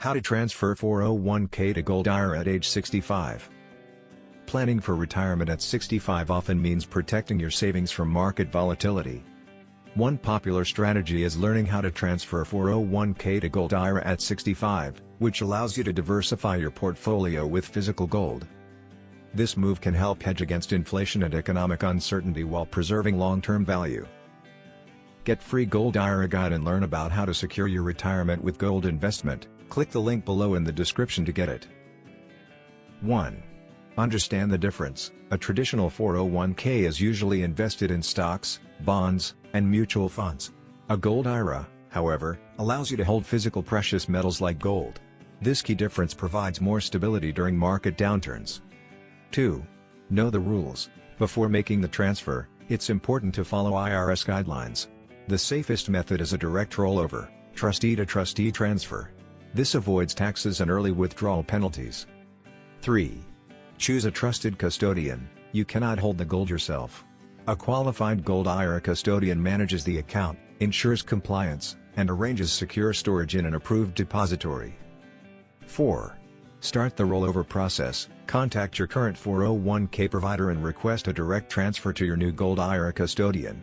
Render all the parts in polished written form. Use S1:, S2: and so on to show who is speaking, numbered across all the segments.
S1: How to transfer 401k to Gold IRA at age 65. Planning for retirement at 65 often means protecting your savings from market volatility. One popular strategy is learning how to transfer 401k to Gold IRA at 65, which allows you to diversify your portfolio with physical gold. This move can help hedge against inflation and economic uncertainty while preserving long-term value. Get free Gold IRA guide and learn about how to secure your retirement with gold investment. Click the link below in the description to get it. 1. Understand the difference. A traditional 401k is usually invested in stocks, bonds, and mutual funds. A Gold IRA, however, allows you to hold physical precious metals like gold. This key difference provides more stability during market downturns. 2. Know the rules. Before making the transfer, it's important to follow IRS guidelines. The safest method is a direct rollover, trustee-to-trustee transfer. This avoids taxes and early withdrawal penalties. 3. Choose a trusted custodian. You cannot hold the gold yourself. A qualified Gold IRA custodian manages the account, ensures compliance, and arranges secure storage in an approved depository. 4. Start the rollover process. Contact your current 401k provider and request a direct transfer to your new Gold IRA custodian.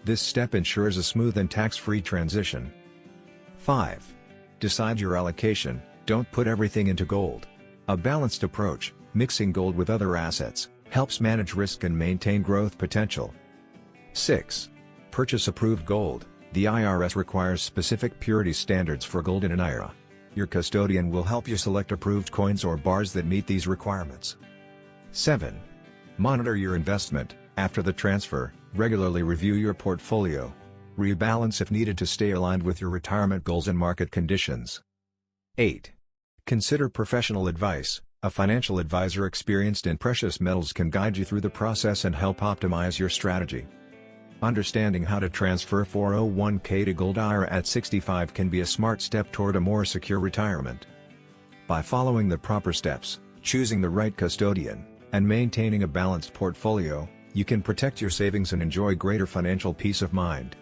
S1: This step ensures a smooth and tax-free transition. 5. Decide your allocation. Don't put everything into gold. A balanced approach, mixing gold with other assets, helps manage risk and maintain growth potential. 6. Purchase approved gold. The IRS requires specific purity standards for gold in an IRA. Your custodian will help you select approved coins or bars that meet these requirements. 7. Monitor your investment. After the transfer, regularly review your portfolio. Rebalance if needed to stay aligned with your retirement goals and market conditions. 8. Consider professional advice. A financial advisor experienced in precious metals can guide you through the process and help optimize your strategy. Understanding how to transfer 401k to Gold IRA at 65 can be a smart step toward a more secure retirement. By following the proper steps, choosing the right custodian, and maintaining a balanced portfolio, you can protect your savings and enjoy greater financial peace of mind.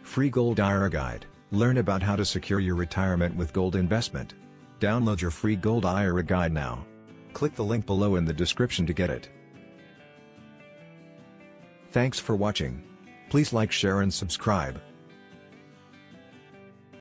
S1: Free Gold IRA Guide. Learn about how to secure your retirement with gold investment. Download your free Gold IRA Guide now. Click the link below in the description to get it. Thanks for watching. Please like, share and subscribe.